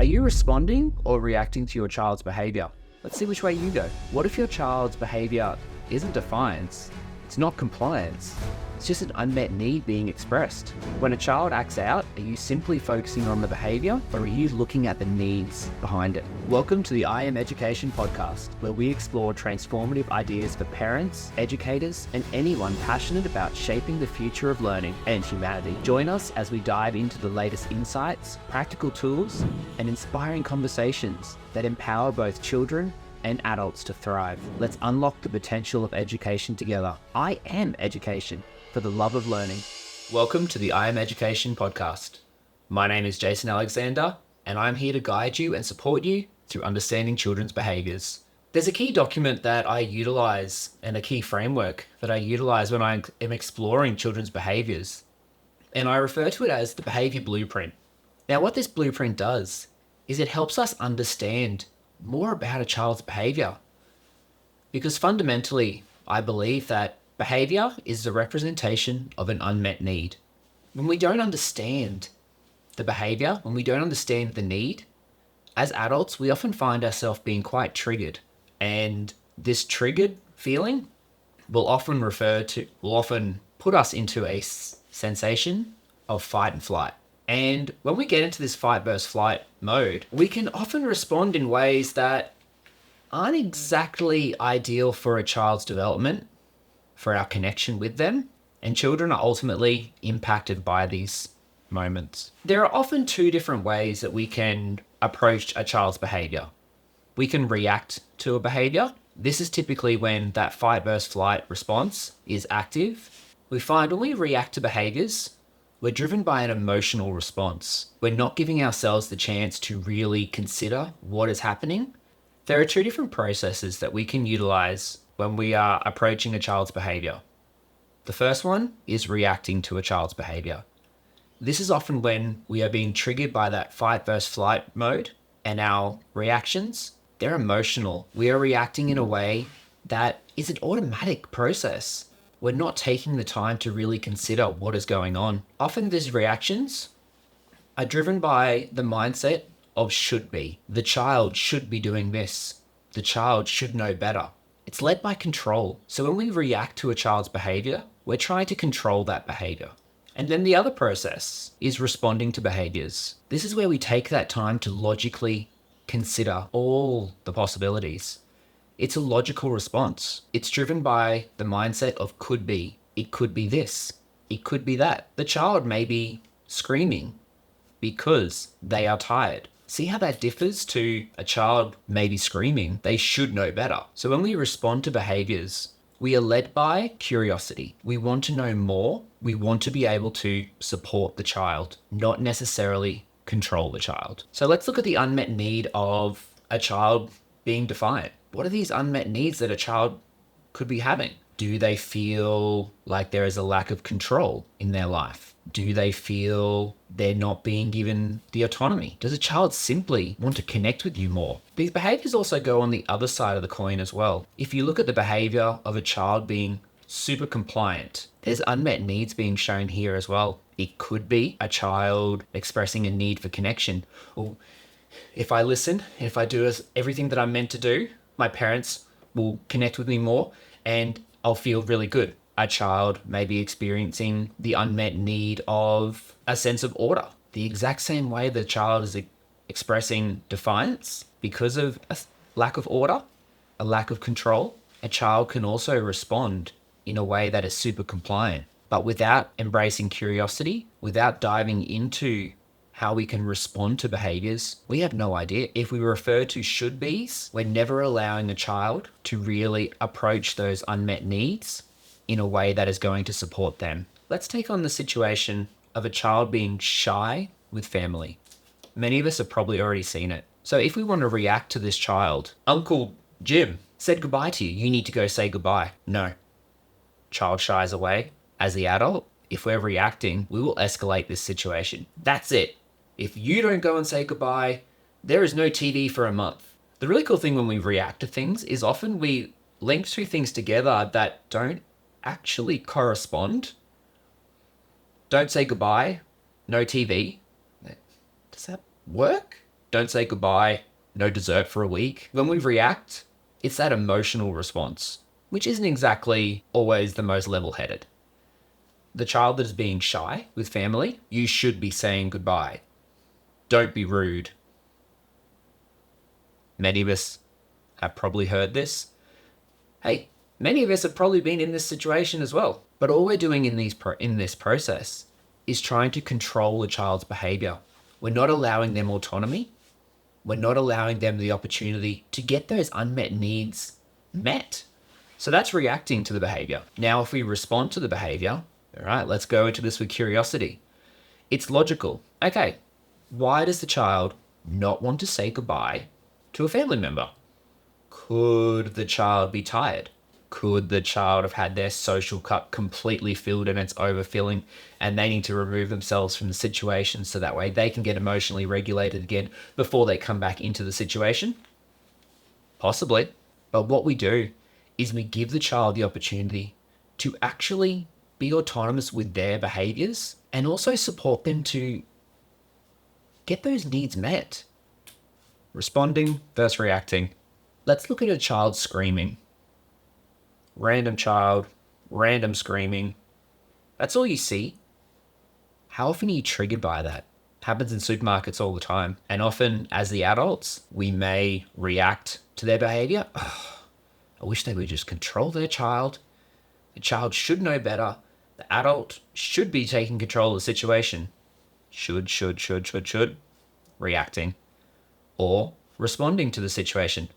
you responding or reacting to your child's behavior? Let's see which way you go. What if your child's behavior isn't defiance? It's not compliance. It's just an unmet need being expressed. When a child acts out, are you simply focusing on the behavior, or are you looking at the needs behind it? Welcome to the I Am Education podcast, where we explore transformative ideas for parents, educators, and anyone passionate about shaping the future of learning and humanity. Join us as we dive into the latest insights, practical tools, and inspiring conversations that empower both children and adults to thrive. Let's unlock the potential of education together. I am education for the love of learning. Welcome to the I Am Education podcast. My name is Jason Alexander, and I'm here to guide you and support you through understanding children's behaviours. There's a key document that I utilize and a key framework that I utilize when I am exploring children's behaviours, and I refer to it as the Behaviour Blueprint. Now, what this blueprint does is it helps us understand more about a child's behaviour, because fundamentally, I believe that behaviour is the representation of an unmet need. When we don't understand the behaviour, when we don't understand the need, as adults, we often find ourselves being quite triggered. And this triggered feeling will often put us into a sensation of fight and flight. And when we get into this fight versus flight mode, we can often respond in ways that aren't exactly ideal for a child's development, for our connection with them, and children are ultimately impacted by these moments. There are often two different ways that we can approach a child's behavior. We can react to a behavior. This is typically when that fight versus flight response is active. We find when we react to behaviors, we're driven by an emotional response. We're not giving ourselves the chance to really consider what is happening. There are two different processes that we can utilize when we are approaching a child's behavior. The first one is reacting to a child's behavior. This is often when we are being triggered by that fight versus flight mode, and our reactions, they're emotional. We are reacting in a way that is an automatic process. We're not taking the time to really consider what is going on. Often these reactions are driven by the mindset of should be. The child should be doing this. The child should know better. It's led by control. So when we react to a child's behavior, we're trying to control that behavior. And then the other process is responding to behaviors. This is where we take that time to logically consider all the possibilities. It's a logical response. It's driven by the mindset of could be. It could be this. It could be that. The child may be screaming because they are tired. See how that differs to a child maybe screaming? They should know better. So when we respond to behaviors, we are led by curiosity. We want to know more. We want to be able to support the child, not necessarily control the child. So let's look at the unmet need of a child being defiant. What are these unmet needs that a child could be having? Do they feel like there is a lack of control in their life? Do they feel they're not being given the autonomy? Does a child simply want to connect with you more? These behaviors also go on the other side of the coin as well. If you look at the behavior of a child being super compliant, there's unmet needs being shown here as well. It could be a child expressing a need for connection. Or if I listen, if I do everything that I'm meant to do, my parents will connect with me more and I'll feel really good. A child may be experiencing the unmet need of a sense of order. The exact same way the child is expressing defiance because of a lack of order, a lack of control, a child can also respond in a way that is super compliant. But without embracing curiosity, without diving into how we can respond to behaviors, we have no idea. If we refer to should be's, we're never allowing a child to really approach those unmet needs in a way that is going to support them. Let's take on the situation of a child being shy with family. Many of us have probably already seen it. So if we want to react to this child, Uncle Jim said goodbye to you. You need to go say goodbye. No. Child shies away. As the adult, if we're reacting, we will escalate this situation. That's it. If you don't go and say goodbye, there is no TV for a month. The really cool thing when we react to things is often we link two things together that don't actually correspond. Don't say goodbye, no TV. Does that work? don't say goodbye, no dessert for a week. When we react, it's that emotional response, which isn't exactly always the most level-headed. The child that is being shy with family, you should be saying goodbye. Don't be rude. Many of us have probably heard this. Hey, many of us have probably been in this situation as well. But all we're doing in this process is trying to control the child's behavior. We're not allowing them autonomy. We're not allowing them the opportunity to get those unmet needs met. So that's reacting to the behavior. Now, if we respond to the behavior, all right, let's go into this with curiosity. It's logical. Okay, why does the child not want to say goodbye to a family member? Could the child be tired? Could the child have had their social cup completely filled and it's overfilling and they need to remove themselves from the situation so that way they can get emotionally regulated again before they come back into the situation? Possibly. But what we do is we give the child the opportunity to actually be autonomous with their behaviors and also support them to get those needs met. Responding versus reacting. Let's look at a child screaming. Random child, random screaming. That's all you see. How often are you triggered by that? Happens in supermarkets all the time. And often, as the adults, we may react to their behavior. Oh, I wish they would just control their child. The child should know better. The adult should be taking control of the situation. Should. Reacting. Or responding to the situation.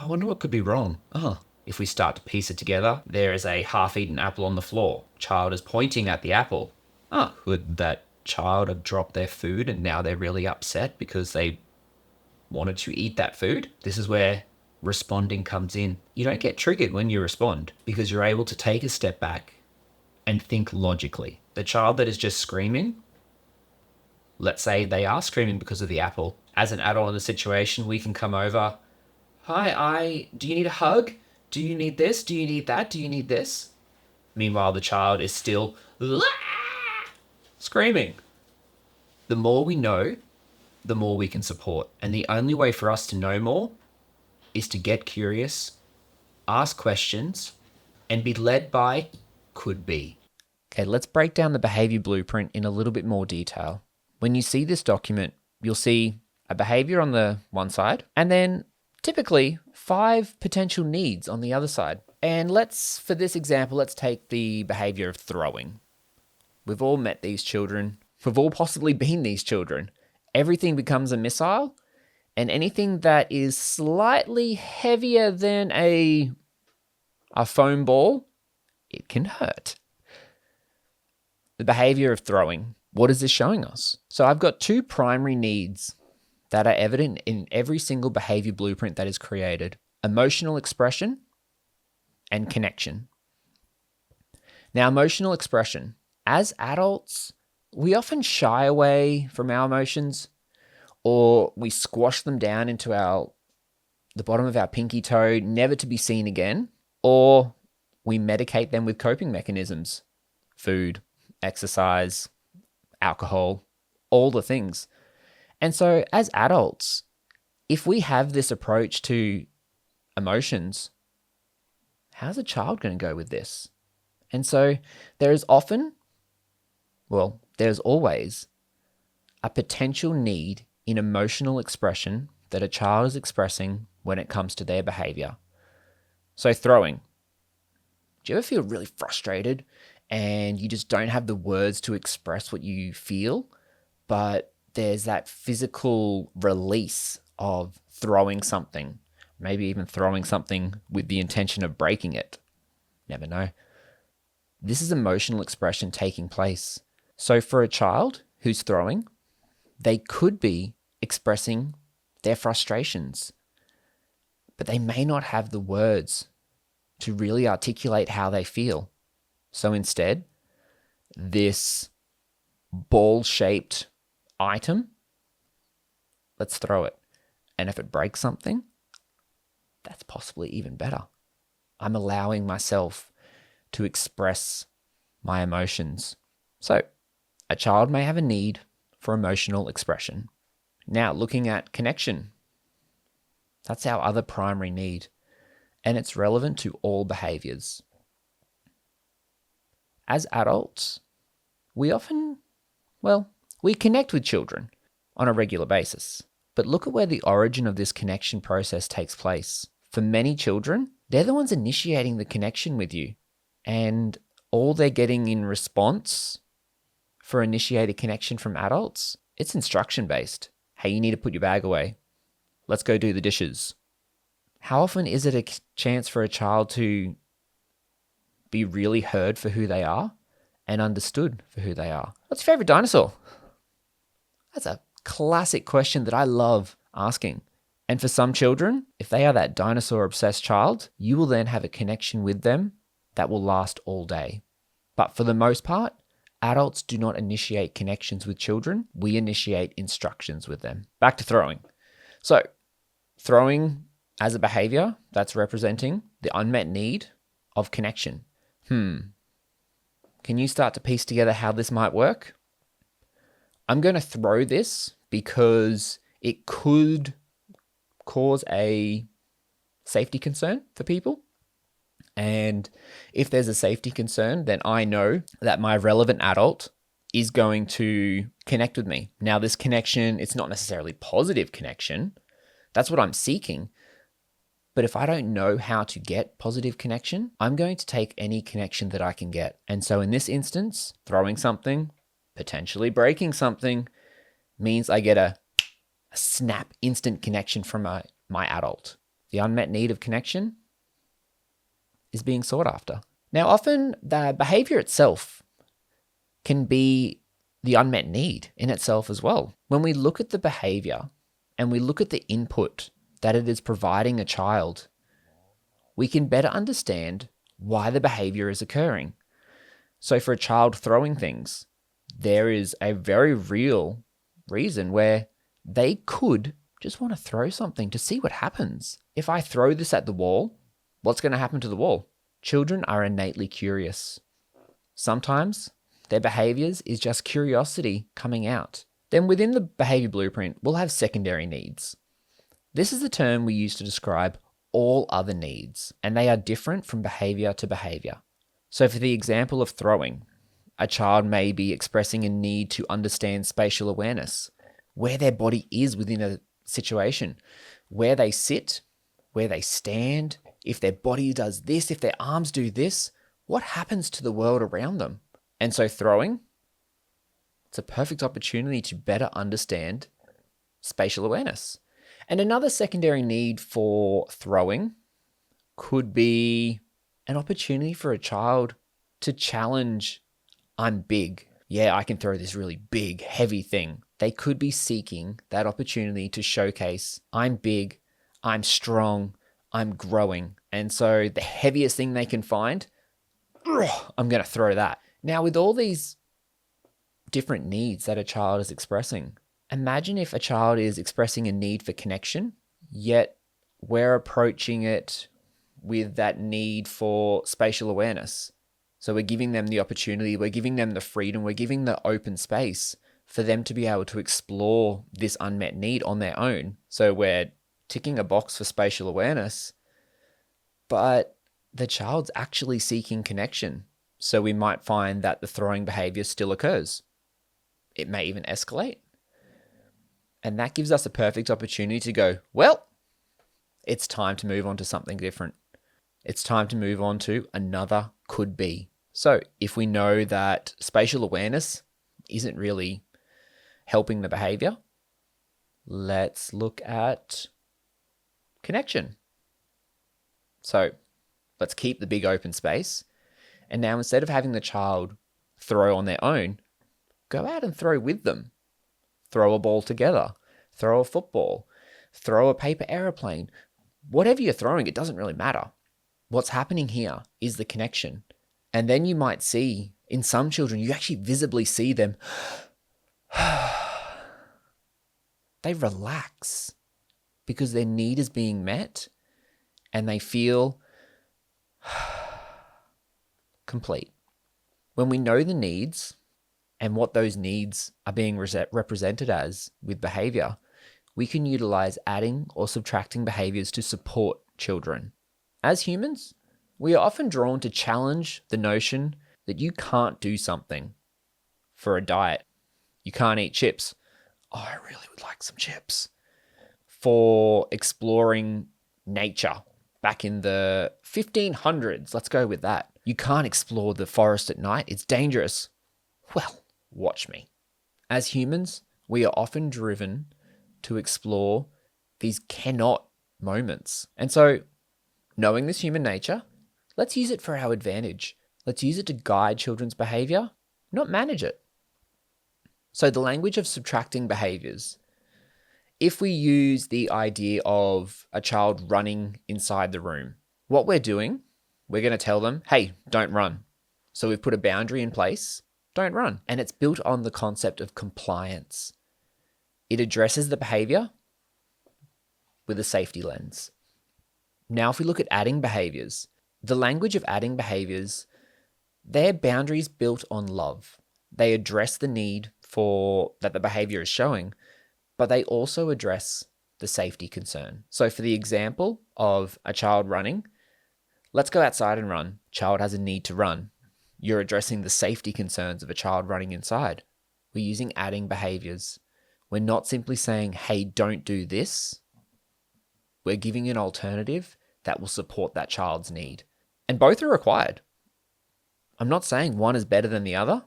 I wonder what could be wrong. If we start to piece it together, there is a half-eaten apple on the floor. Child is pointing at the apple. Could that child have dropped their food and now they're really upset because they wanted to eat that food? This is where responding comes in. You don't get triggered when you respond because you're able to take a step back and think logically. The child that is just screaming, let's say they are screaming because of the apple. As an adult in the situation, we can come over. Hi, do you need a hug? Do you need this? Do you need that? Do you need this? Meanwhile, the child is still screaming. The more we know, the more we can support. And the only way for us to know more is to get curious, ask questions, and be led by could be. Okay, let's break down the behavior blueprint in a little bit more detail. When you see this document, you'll see a behavior on the one side, and then typically 5 potential needs on the other side. And for this example, let's take the behavior of throwing. We've all met these children. We've all possibly been these children. Everything becomes a missile, and anything that is slightly heavier than a foam ball, it can hurt. The behavior of throwing. What is this showing us? So I've got 2 primary needs that are evident in every single behavior blueprint that is created: emotional expression and connection. Now, emotional expression. As adults, we often shy away from our emotions, or we squash them down into the bottom of our pinky toe, never to be seen again, or we medicate them with coping mechanisms: food, exercise, alcohol, all the things. And so as adults, if we have this approach to emotions, how's a child going to go with this? And so there's always a potential need in emotional expression that a child is expressing when it comes to their behavior. So throwing. Do you ever feel really frustrated and you just don't have the words to express what you feel, but there's that physical release of throwing something, maybe even throwing something with the intention of breaking it? Never know. This is emotional expression taking place. So for a child who's throwing, they could be expressing their frustrations, but they may not have the words to really articulate how they feel. So instead, this ball-shaped item, let's throw it. And if it breaks something, that's possibly even better. I'm allowing myself to express my emotions. So a child may have a need for emotional expression. Now, looking at connection, that's our other primary need, and it's relevant to all behaviors. As adults, we often, we connect with children on a regular basis. But look at where the origin of this connection process takes place. For many children, they're the ones initiating the connection with you. And all they're getting in response for initiated connection from adults, it's instruction based. Hey, you need to put your bag away. Let's go do the dishes. How often is it a chance for a child to be really heard for who they are and understood for who they are? What's your favorite dinosaur? That's a classic question that I love asking. And for some children, if they are that dinosaur obsessed child, you will then have a connection with them that will last all day. But for the most part, adults do not initiate connections with children. We initiate instructions with them. Back to throwing. So, throwing as a behavior, that's representing the unmet need of connection. Can you start to piece together how this might work? I'm going to throw this because it could cause a safety concern for people. And if there's a safety concern, then I know that my relevant adult is going to connect with me. Now, this connection, it's not necessarily positive connection. That's what I'm seeking. But if I don't know how to get positive connection, I'm going to take any connection that I can get. And so in this instance, throwing something, potentially breaking something, means I get a snap, instant connection from my adult. The unmet need of connection is being sought after. Now, often the behavior itself can be the unmet need in itself as well. When we look at the behavior and we look at the input that it is providing a child, we can better understand why the behavior is occurring. So for a child throwing things, there is a very real reason where they could just want to throw something to see what happens. If I throw this at the wall, what's going to happen to the wall? Children are innately curious. Sometimes their behaviors is just curiosity coming out. Then within the behavior blueprint, we'll have secondary needs. This is the term we use to describe all other needs, and they are different from behavior to behavior. So for the example of throwing, a child may be expressing a need to understand spatial awareness, where their body is within a situation, where they sit, where they stand, if their body does this, if their arms do this, what happens to the world around them? And so throwing, it's a perfect opportunity to better understand spatial awareness. And another secondary need for throwing could be an opportunity for a child to challenge, I'm big. Yeah, I can throw this really big, heavy thing. They could be seeking that opportunity to showcase, I'm big, I'm strong, I'm growing. And so the heaviest thing they can find, I'm going to throw that. Now, with all these different needs that a child is expressing, imagine if a child is expressing a need for connection, yet we're approaching it with that need for spatial awareness. So we're giving them the opportunity, we're giving them the freedom, we're giving the open space for them to be able to explore this unmet need on their own. So we're ticking a box for spatial awareness, but the child's actually seeking connection. So we might find that the throwing behavior still occurs. It may even escalate. And that gives us a perfect opportunity to go, well, it's time to move on to something different. It's time to move on to another could be. So if we know that spatial awareness isn't really helping the behavior, let's look at connection. So let's keep the big open space. And now instead of having the child throw on their own, go out and throw with them. Throw a ball together, throw a football, throw a paper airplane. Whatever you're throwing, it doesn't really matter. What's happening here is the connection. And then you might see, in some children, you actually visibly see them, they relax because their need is being met and they feel complete. When we know the needs and what those needs are being represented as with behavior, we can utilize adding or subtracting behaviors to support children. As humans, we are often drawn to challenge the notion that you can't do something. For a diet, you can't eat chips. Oh, I really would like some chips. For exploring nature back in the 1500s, let's go with that. You can't explore the forest at night. It's dangerous. Well, watch me. As humans, we are often driven to explore these cannot moments. And so, knowing this human nature, let's use it for our advantage. Let's use it to guide children's behavior, not manage it. So the language of subtracting behaviors. If we use the idea of a child running inside the room, what we're doing, we're going to tell them, hey, don't run. So we've put a boundary in place, don't run. And it's built on the concept of compliance. It addresses the behavior with a safety lens. Now, if we look at adding behaviors, the language of adding behaviors, they're boundaries built on love. They address the need for that the behavior is showing, but they also address the safety concern. So for the example of a child running, let's go outside and run. Child has a need to run. You're addressing the safety concerns of a child running inside. We're using adding behaviors. We're not simply saying, hey, don't do this. We're giving an alternative that will support that child's need. And both are required. I'm not saying one is better than the other.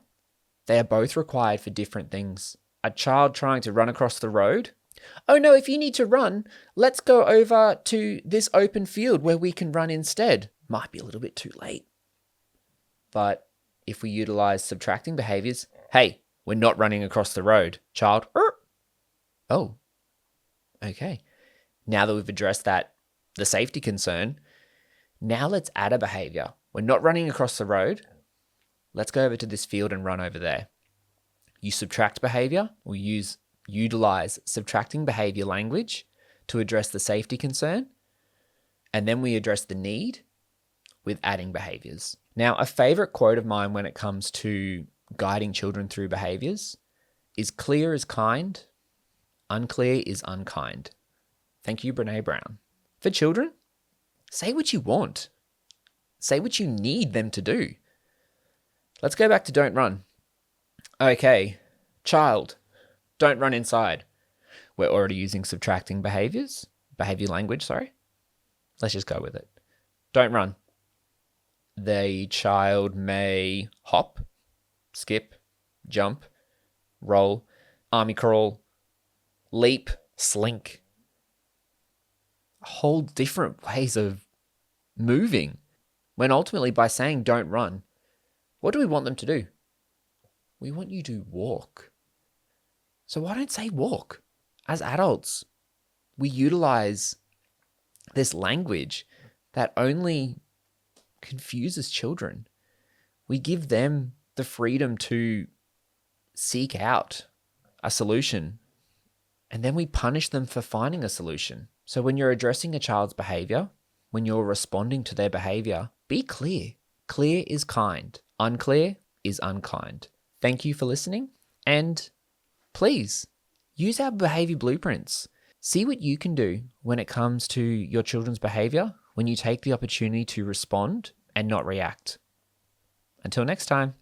They are both required for different things. A child trying to run across the road. Oh no, if you need to run, let's go over to this open field where we can run instead. Might be a little bit too late. But if we utilize subtracting behaviors, hey, we're not running across the road. Child, oh, okay. Now that we've addressed that, the safety concern, now let's add a behavior. We're not running across the road. Let's go over to this field and run over there. You subtract behavior, or utilize subtracting behavior language to address the safety concern. And then we address the need with adding behaviors. Now, a favorite quote of mine when it comes to guiding children through behaviors is clear is kind, unclear is unkind. Thank you, Brené Brown. For children, say what you want. Say what you need them to do. Let's go back to don't run. Okay, child, don't run inside. We're already using subtracting behavior language, sorry. Let's just go with it. Don't run. The child may hop, skip, jump, roll, army crawl, leap, slink. Whole different ways of moving. When ultimately by saying don't run, what do we want them to do? We want you to walk. So why don't say walk? As adults, we utilize this language that only confuses children. We give them the freedom to seek out a solution, and then we punish them for finding a solution. So when you're addressing a child's behavior, when you're responding to their behavior, be clear. Clear is kind. Unclear is unkind. Thank you for listening, and please use our behavior blueprints. See what you can do when it comes to your children's behavior when you take the opportunity to respond and not react. Until next time.